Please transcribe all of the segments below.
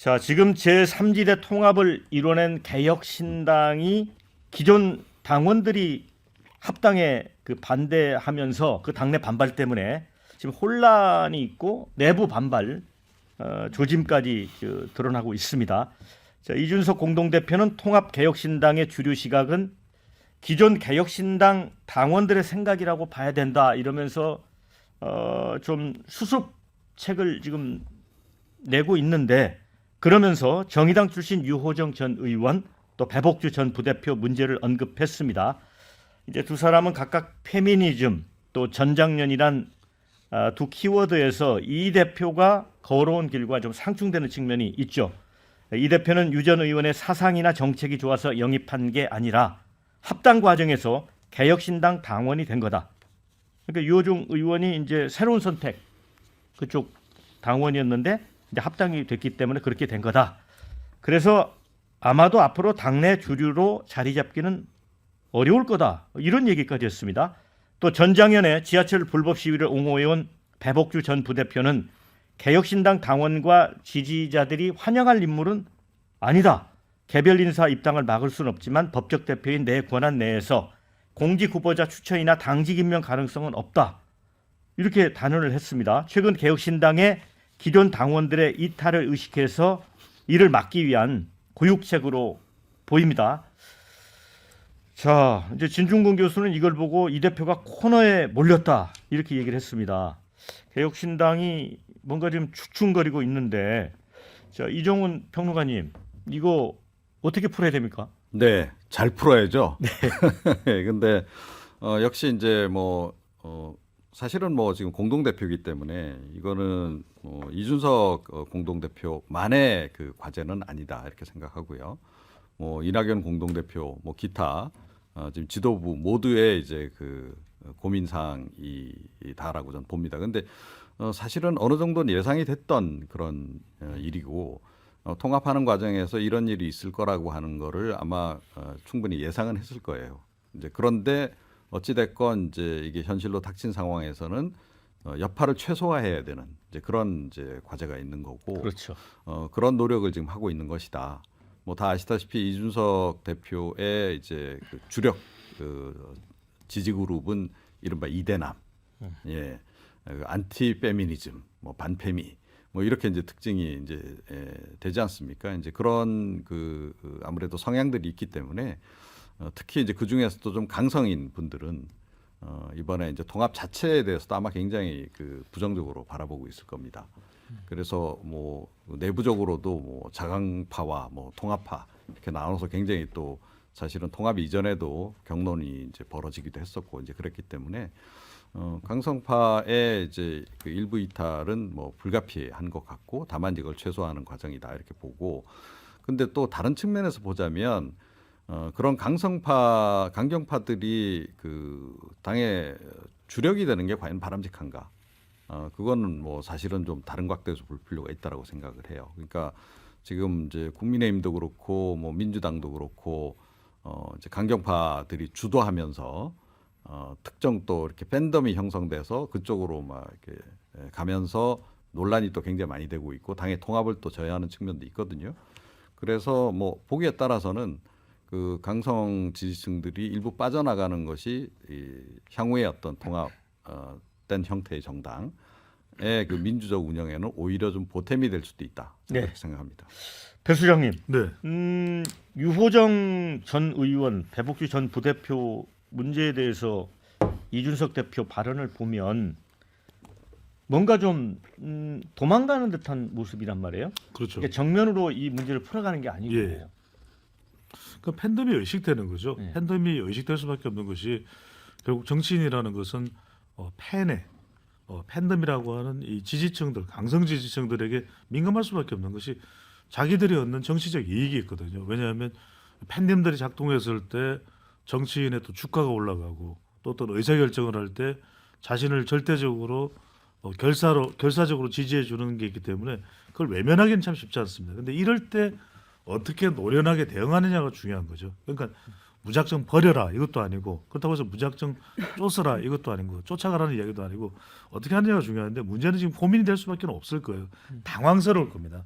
자, 지금 제3지대 통합을 이뤄낸 개혁신당이 기존 당원들이 합당에 반대하면서 그 당내 반발 때문에 지금 혼란이 있고 내부 반발 조짐까지 드러나고 있습니다. 자, 이준석 공동대표는 통합개혁신당의 주류 시각은 기존 개혁신당 당원들의 생각이라고 봐야 된다 이러면서 좀 수습책을 지금 내고 있는데, 그러면서 정의당 출신 유호정 전 의원 또 배복주 전 부대표 문제를 언급했습니다. 이제 두 사람은 각각 페미니즘 또 전장년이란 두 키워드에서 이 대표가 걸어온 길과 좀 상충되는 측면이 있죠. 이 대표는 유 전 의원의 사상이나 정책이 좋아서 영입한 게 아니라 합당 과정에서 개혁신당 당원이 된 거다. 그러니까 유호정 의원이 이제 새로운 선택 그쪽 당원이었는데 이제 합당이 됐기 때문에 그렇게 된 거다. 그래서 아마도 앞으로 당내 주류로 자리 잡기는 어려울 거다. 이런 얘기까지 했습니다. 또 전장현의 지하철 불법 시위를 옹호해온 배복주 전 부대표는 개혁신당 당원과 지지자들이 환영할 인물은 아니다. 개별 인사 입당을 막을 수는 없지만 법적 대표인 내 권한 내에서 공직 후보자 추천이나 당직 임명 가능성은 없다. 이렇게 단언을 했습니다. 최근 개혁신당의 기존 당원들의 이탈을 의식해서 이를 막기 위한 고육책으로 보입니다. 자, 이제 진중권 교수는 이걸 보고 이 대표가 코너에 몰렸다 이렇게 얘기를 했습니다. 개혁신당이 뭔가 좀 축축거리고 있는데, 자, 이종훈 평론가님 이거 어떻게 풀어야 됩니까? 네, 잘 풀어야죠. 네. 근데 역시 이제 사실은 지금 공동대표이기 때문에 이거는 이준석 공동대표만의 그 과제는 아니다 이렇게 생각하고요. 이낙연 공동대표, 기타 지금 지도부 모두의 이제 그 고민사항이다라고 저는 봅니다. 근데 사실은 어느 정도는 예상이 됐던 그런 일이고, 통합하는 과정에서 이런 일이 있을 거라고 하는 거를 아마 충분히 예상은 했을 거예요. 이제 그런데 어찌 됐건 이제 이게 현실로 닥친 상황에서는 여파를 최소화해야 되는 이제 그런 이제 과제가 있는 거고, 그렇죠. 그런 노력을 지금 하고 있는 것이다. 다 아시다시피 이준석 대표의 이제 그 주력 지지 그룹은 이른바 이대남, 예, 안티 페미니즘, 반페미, 이렇게 이제 특징이 이제 되지 않습니까? 이제 그런 아무래도 성향들이 있기 때문에 특히 이제 그 중에서도 좀 강성인 분들은 이번에 이제 통합 자체에 대해서도 아마 굉장히 부정적으로 바라보고 있을 겁니다. 그래서 내부적으로도 자강파와 통합파 이렇게 나눠서 굉장히 또 사실은 통합 이전에도 경론이 이제 벌어지기도 했었고 이제 그랬기 때문에 강성파의 이제 일부 이탈은 불가피한 것 같고, 다만 이걸 최소화하는 과정이다 이렇게 보고, 근데 또 다른 측면에서 보자면 그런 강경파들이 당의 주력이 되는 게 과연 바람직한가? 그거는 사실은 좀 다른 각도에서 볼 필요가 있다라고 생각을 해요. 그러니까 지금 이제 국민의힘도 그렇고 민주당도 그렇고 이제 강경파들이 주도하면서 특정 또 이렇게 팬덤이 형성돼서 그쪽으로 이렇게 가면서 논란이 또 굉장히 많이 되고 있고, 당의 통합을 또 저해하는 측면도 있거든요. 그래서 보기에 따라서는 그 강성 지지층들이 일부 빠져나가는 것이 향후의 어떤 통합된 형태의 정당의 그 민주적 운영에는 오히려 좀 보탬이 될 수도 있다 이렇게 생각합니다. 배 수장님, 네. 유호정 전 의원, 배복주 전 부대표 문제에 대해서 이준석 대표 발언을 보면 뭔가 좀 도망가는 듯한 모습이란 말이에요. 그렇죠. 그러니까 정면으로 이 문제를 풀어가는 게 아니고. 예. 그 팬덤이 의식되는 거죠. 예. 팬덤이 의식될 수밖에 없는 것이 결국 정치인이라는 것은 팬덤이라고 하는 이 지지층들, 강성 지지층들에게 민감할 수밖에 없는 것이 자기들이 얻는 정치적 이익이 있거든요. 왜냐하면 팬덤들이 작동했을 때 정치인의 또 주가가 올라가고, 또 어떤 의사결정을 할 때 자신을 절대적으로 결사적으로 지지해 주는 게 있기 때문에 그걸 외면하기는 참 쉽지 않습니다. 근데 이럴 때 어떻게 노련하게 대응하느냐가 중요한 거죠. 그러니까 무작정 버려라 이것도 아니고 그렇다고 해서 무작정 쫓아라 이것도 아니고 쫓아가라는 이야기도 아니고 어떻게 하느냐가 중요한데 문제는 지금 고민이 될 수밖에 없을 거예요. 당황스러울 겁니다.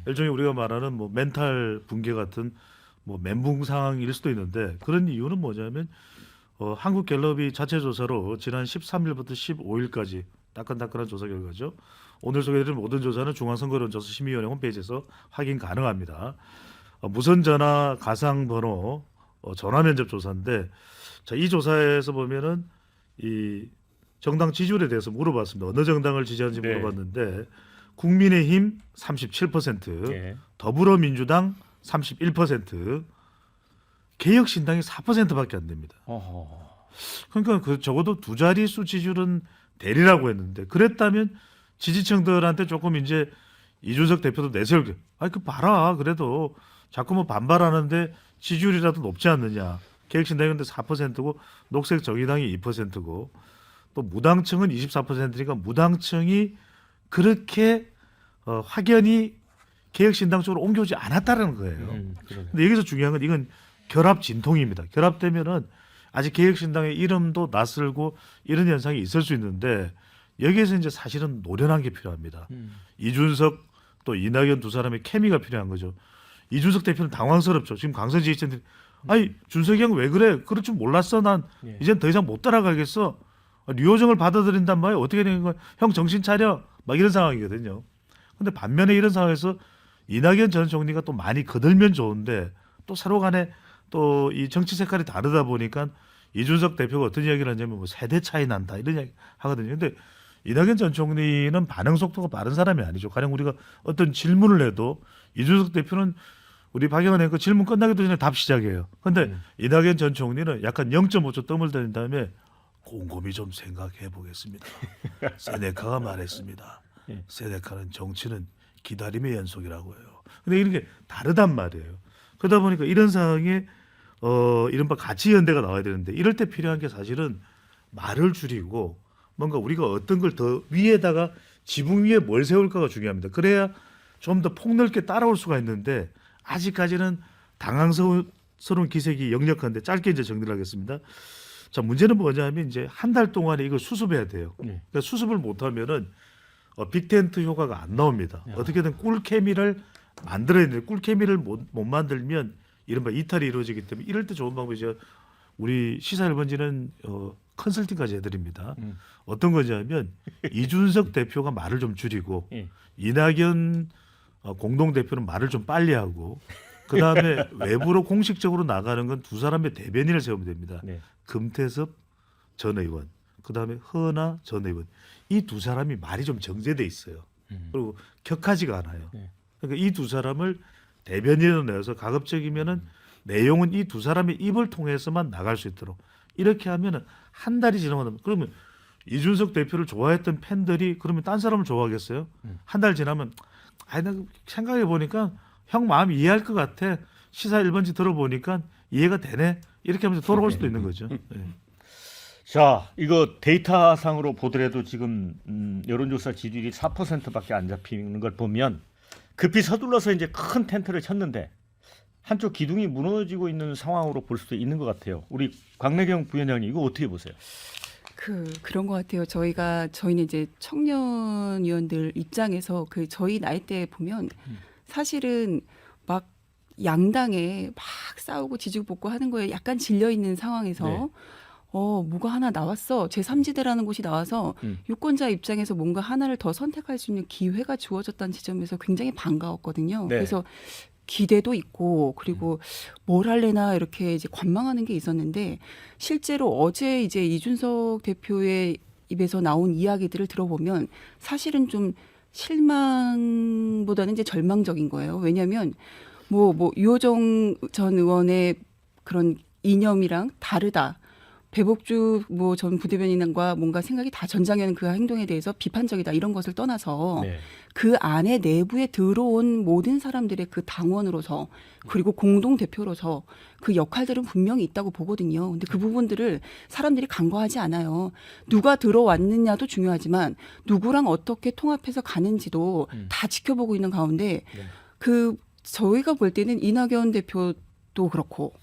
일종의 우리가 말하는 뭐 멘탈 붕괴 같은 뭐 멘붕 상황일 수도 있는데 그런 이유는 뭐냐면 한국갤럽이 자체 조사로 지난 13일부터 15일까지 따끈따끈한 조사 결과죠. 오늘 소개해드린 모든 조사는 중앙선거론조사심의위원회 홈페이지에서 확인 가능합니다. 무선 전화 가상 번호 전화 면접 조사인데 자, 이 조사에서 보면은 이 정당 지지율에 대해서 물어봤습니다. 어느 정당을 지지하는지 네. 물어봤는데 국민의힘 37%, 예. 더불어민주당 31%, 개혁신당이 4%밖에 안 됩니다. 어허. 그러니까 그 적어도 두 자릿수 지지율은 되리라고 했는데 그랬다면 지지층들한테 조금 이제 이준석 대표도 내세울 그 봐라 그래도 자꾸 뭐 반발하는데 지지율이라도 높지 않느냐. 개혁신당이 근데 4%고 녹색 정의당이 2%고 또 무당층은 24%니까 무당층이 그렇게 확연히 개혁신당 쪽으로 옮겨오지 않았다는 거예요. 그러네. 근데 여기서 중요한 건 이건 결합 진통입니다. 결합되면은 아직 개혁신당의 이름도 낯설고 이런 현상이 있을 수 있는데 여기에서 이제 사실은 노련한 게 필요합니다. 이준석 또 이낙연 두 사람의 케미가 필요한 거죠. 이준석 대표는 당황스럽죠. 지금 강성 지지층들이 아니 준석이 형 왜 그래? 그럴 줄 몰랐어. 난 예. 이젠 더 이상 못 따라가겠어. 류호정을 받아들인단 말이야. 어떻게 된 거야? 형 정신 차려. 막 이런 상황이거든요. 근데 반면에 이런 상황에서 이낙연 전 총리가 또 많이 거들면 좋은데 또 서로 간에 또 이 정치 색깔이 다르다 보니까 이준석 대표가 어떤 이야기를 하냐면 뭐 세대 차이 난다 이런 이야기 하거든요. 근데 이낙연 전 총리는 반응 속도가 빠른 사람이 아니죠. 가령 우리가 어떤 질문을 해도 이준석 대표는 우리 박영원 앵커 질문 끝나기도 전에 답 시작해요. 근데 이낙연 전 총리는 약간 0.5초 뜸을 들인 다음에 곰곰이 좀 생각해 보겠습니다. 세네카가 말했습니다. 세네카는 정치는 기다림의 연속이라고 해요. 근데 이런 게 다르단 말이에요. 그러다 보니까 이런 상황에 이른바 가치연대가 나와야 되는데 이럴 때 필요한 게 사실은 말을 줄이고 뭔가 우리가 어떤 걸 더 위에다가 지붕 위에 뭘 세울까가 중요합니다. 그래야 좀 더 폭넓게 따라올 수가 있는데 아직까지는 당황스러운 기색이 역력한데 짧게 이제 정리를 하겠습니다. 자, 문제는 뭐냐면 이제 한 달 동안에 이걸 수습해야 돼요. 그러니까 수습을 못하면은 빅텐트 효과가 안 나옵니다. 어떻게든 꿀케미를 만들어야 되는데 꿀케미를 못 만들면 이른바 이탈이 이루어지기 때문에 이럴 때 좋은 방법이 제가 우리 시사 1번지는 컨설팅까지 해드립니다. 어떤 거냐면 이준석 대표가 말을 좀 줄이고 이낙연 공동대표는 말을 좀 빨리 하고 그 다음에 외부로 공식적으로 나가는 건 두 사람의 대변인을 세우면 됩니다. 네. 금태섭 전 의원, 그 다음에 허나 전 의원 이 두 사람이 말이 좀 정제돼 있어요. 그리고 격하지가 않아요. 그러니까 이 두 사람을 대변인으로 내서 가급적이면은 내용은 이 두 사람의 입을 통해서만 나갈 수 있도록 이렇게 하면은 한 달이 지나면 그러면 이준석 대표를 좋아했던 팬들이 그러면 딴 사람을 좋아하겠어요? 한 달 지나면 나 생각해 보니까 형 마음 이해할 것 같아. 시사 1번지 들어보니까 이해가 되네. 이렇게 하면서 돌아올 수도 있는 거죠. 네. 자, 이거 데이터상으로 보더라도 지금 여론조사 지지율이 4%밖에 안 잡히는 걸 보면 급히 서둘러서 이제 큰 텐트를 쳤는데 한쪽 기둥이 무너지고 있는 상황으로 볼 수도 있는 것 같아요. 우리 광래경 부위원장님 이거 어떻게 보세요? 그런 것 같아요. 저희는 이제 청년 위원들 입장에서 저희 나이대에 보면 사실은 막 양당에 막 싸우고 지지고 볶고 하는 거에 약간 질려 있는 상황에서 네. 뭐가 하나 나왔어. 제3지대라는 곳이 나와서 유권자 입장에서 뭔가 하나를 더 선택할 수 있는 기회가 주어졌다는 지점에서 굉장히 반가웠거든요. 네. 그래서 기대도 있고 그리고 뭘 할래나 이렇게 이제 관망하는 게 있었는데 실제로 어제 이제 이준석 대표의 입에서 나온 이야기들을 들어보면 사실은 좀 실망보다는 이제 절망적인 거예요. 왜냐하면 뭐 유호정 전 의원의 그런 이념이랑 다르다. 배복주 전 부대변인과 뭔가 생각이 다 전장현 그 행동에 대해서 비판적이다 이런 것을 떠나서 네. 그 안에 내부에 들어온 모든 사람들의 그 당원으로서 그리고 공동 대표로서 그 역할들은 분명히 있다고 보거든요. 근데 그 부분들을 사람들이 간과하지 않아요. 누가 들어왔느냐도 중요하지만 누구랑 어떻게 통합해서 가는지도 다 지켜보고 있는 가운데 저희가 볼 때는 이낙연 대표도 그렇고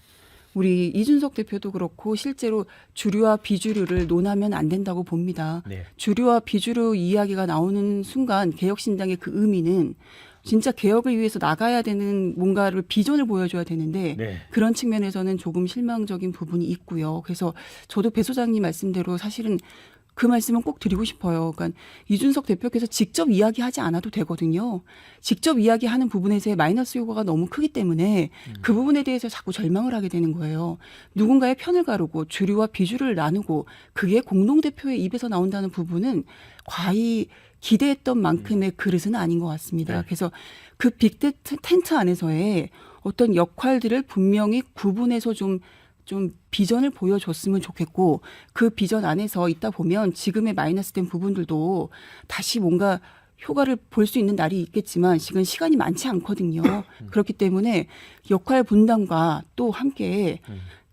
우리 이준석 대표도 그렇고 실제로 주류와 비주류를 논하면 안 된다고 봅니다. 네. 주류와 비주류 이야기가 나오는 순간 개혁신당의 그 의미는 진짜 개혁을 위해서 나가야 되는 뭔가를 비전을 보여줘야 되는데 네. 그런 측면에서는 조금 실망적인 부분이 있고요. 그래서 저도 배 소장님 말씀대로 사실은 그 말씀은 꼭 드리고 싶어요. 그러니까 이준석 대표께서 직접 이야기하지 않아도 되거든요. 직접 이야기하는 부분에서의 마이너스 효과가 너무 크기 때문에 그 부분에 대해서 자꾸 절망을 하게 되는 거예요. 누군가의 편을 가르고 주류와 비주류를 나누고 그게 공동대표의 입에서 나온다는 부분은 과히 기대했던 만큼의 그릇은 아닌 것 같습니다. 네. 그래서 그 빅 텐트 안에서의 어떤 역할들을 분명히 구분해서 좀 비전을 보여줬으면 좋겠고 그 비전 안에서 있다 보면 지금의 마이너스된 부분들도 다시 뭔가 효과를 볼 수 있는 날이 있겠지만 지금 시간이 많지 않거든요. 그렇기 때문에 역할 분담과 또 함께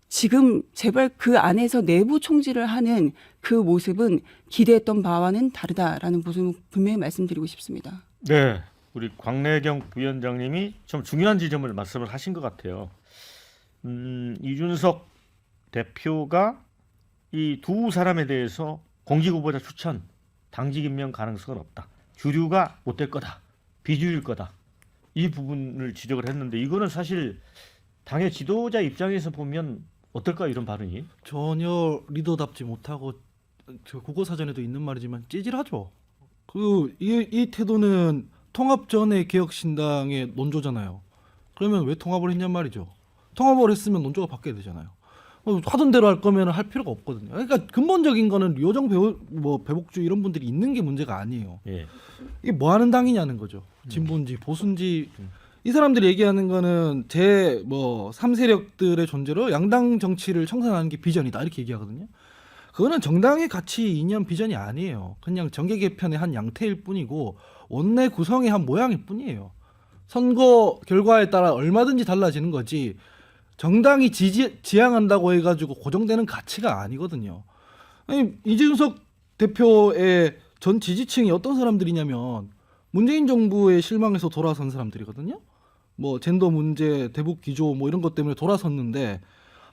지금 제발 그 안에서 내부 총질을 하는 그 모습은 기대했던 바와는 다르다라는 부분 분명히 말씀드리고 싶습니다. 네, 우리 광래경 부위원장님이 좀 중요한 지점을 말씀을 하신 것 같아요. 이준석 대표가 이 두 사람에 대해서 공직 후보자 추천, 당직 임명 가능성은 없다. 주류가 못 될 거다. 비주류일 거다. 이 부분을 지적을 했는데 이거는 사실 당의 지도자 입장에서 보면 어떨까 이런 발언이? 전혀 리더답지 못하고 저 국어사전에도 있는 말이지만 찌질하죠. 이 태도는 통합 전의 개혁신당의 논조잖아요. 그러면 왜 통합을 했냔 말이죠. 통합을 했으면 논조가 바뀌어야 되잖아요. 하던 대로 할 거면 할 필요가 없거든요. 그러니까 근본적인 거는 류호정 배복주 이런 분들이 있는 게 문제가 아니에요. 예. 이게 뭐 하는 당이냐는 거죠. 진보인지 보수인지 이 사람들이 얘기하는 거는 제 3세력들의 존재로 양당 정치를 청산하는 게 비전이다 이렇게 얘기하거든요. 그거는 정당의 가치 이념 비전이 아니에요. 그냥 정계 개편의 한 양태일 뿐이고 원내 구성의 한 모양일 뿐이에요. 선거 결과에 따라 얼마든지 달라지는 거지 정당이 지향한다고 해가지고 고정되는 가치가 아니거든요. 아니, 이준석 대표의 전 지지층이 어떤 사람들이냐면 문재인 정부에 실망해서 돌아선 사람들이거든요. 젠더 문제, 대북 기조 이런 것 때문에 돌아섰는데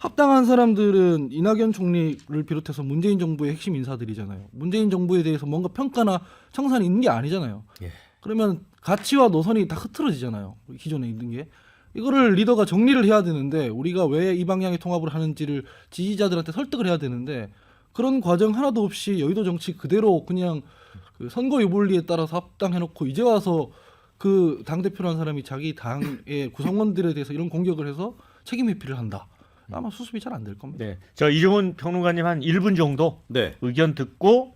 합당한 사람들은 이낙연 총리를 비롯해서 문재인 정부의 핵심 인사들이잖아요. 문재인 정부에 대해서 뭔가 평가나 청산이 있는 게 아니잖아요. 예. 그러면 가치와 노선이 다 흐트러지잖아요. 기존에 있는 게. 이거를 리더가 정리를 해야 되는데 우리가 왜 이 방향의 통합을 하는지를 지지자들한테 설득을 해야 되는데 그런 과정 하나도 없이 여의도 정치 그대로 그냥 그 선거 유불리에 따라서 합당해놓고 이제 와서 그 당대표라는 사람이 자기 당의 구성원들에 대해서 이런 공격을 해서 책임 회피를 한다. 아마 수습이 잘 안 될 겁니다. 네. 저 이종훈 평론가님 한 1분 정도 네. 의견 듣고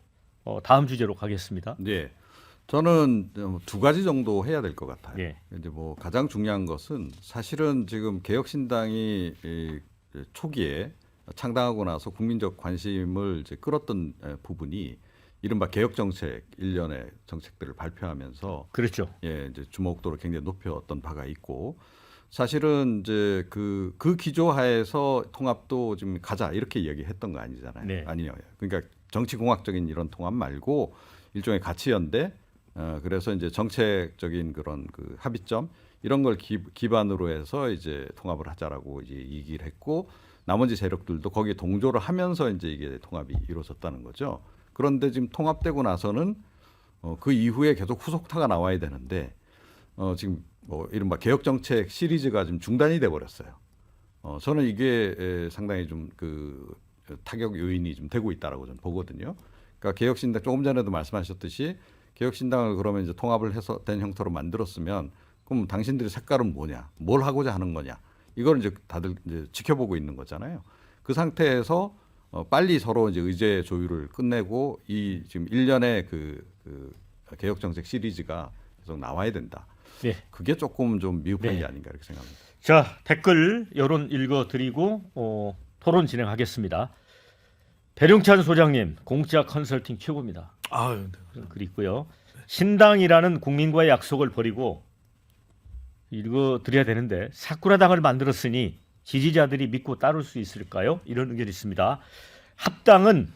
다음 주제로 가겠습니다. 네. 저는 두 가지 정도 해야 될 것 같아요. 예. 이제 가장 중요한 것은 사실은 지금 개혁신당이 초기에 창당하고 나서 국민적 관심을 이제 끌었던 부분이 이른바 개혁정책 일련의 정책들을 발표하면서 그렇죠. 이제 주목도를 굉장히 높였던 바가 있고 사실은 이제 그 기조하에서 통합도 좀 가자 이렇게 이야기했던 거 아니잖아요. 네. 아니요. 그러니까 정치공학적인 이런 통합 말고 일종의 가치연대. 그래서 이제 정책적인 그런 그 합의점 이런 걸 기반으로 해서 이제 통합을 하자라고 이제 얘기를 했고 나머지 세력들도 거기에 동조를 하면서 이제 이게 통합이 이루어졌다는 거죠. 그런데 지금 통합되고 나서는 그 이후에 계속 후속타가 나와야 되는데 지금 이른바 개혁정책 시리즈가 지금 중단이 돼 버렸어요. 저는 이게 상당히 좀 그 타격 요인이 좀 되고 있다라고 저는 보거든요. 그러니까 개혁신당 조금 전에도 말씀하셨듯이 개혁신당을 그러면 이제 통합을 해서 된 형태로 만들었으면 그럼 당신들의 색깔은 뭐냐, 뭘 하고자 하는 거냐, 이걸 이제 다들 이제 지켜보고 있는 거잖아요. 그 상태에서 빨리 서로 이제 의제 조율을 끝내고 이 지금 1년의 그 개혁정책 시리즈가 계속 나와야 된다. 네. 그게 조금 좀 미흡한 네. 게 아닌가 이렇게 생각합니다. 자, 댓글 여론 읽어드리고 토론 진행하겠습니다. 배룡찬 소장님, 공짜 컨설팅 최고입니다. 아유, 글 있고요. 신당이라는 국민과의 약속을 버리고 읽어드려야 되는데 사쿠라당을 만들었으니 지지자들이 믿고 따를 수 있을까요? 이런 의견이 있습니다. 합당은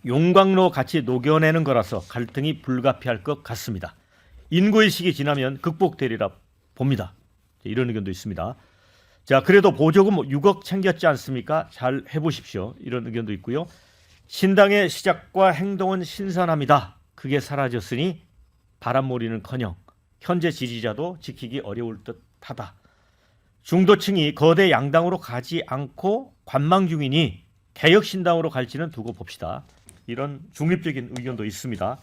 용광로 같이 녹여내는 거라서 갈등이 불가피할 것 같습니다. 인고의 시기 지나면 극복되리라 봅니다. 이런 의견도 있습니다. 자, 그래도 보조금 6억 챙겼지 않습니까? 잘 해보십시오. 이런 의견도 있고요. 신당의 시작과 행동은 신선합니다. 그게 사라졌으니 바람몰이는커녕 현재 지지자도 지키기 어려울 듯하다. 중도층이 거대 양당으로 가지 않고 관망 중이니 개혁신당으로 갈지는 두고 봅시다. 이런 중립적인 의견도 있습니다.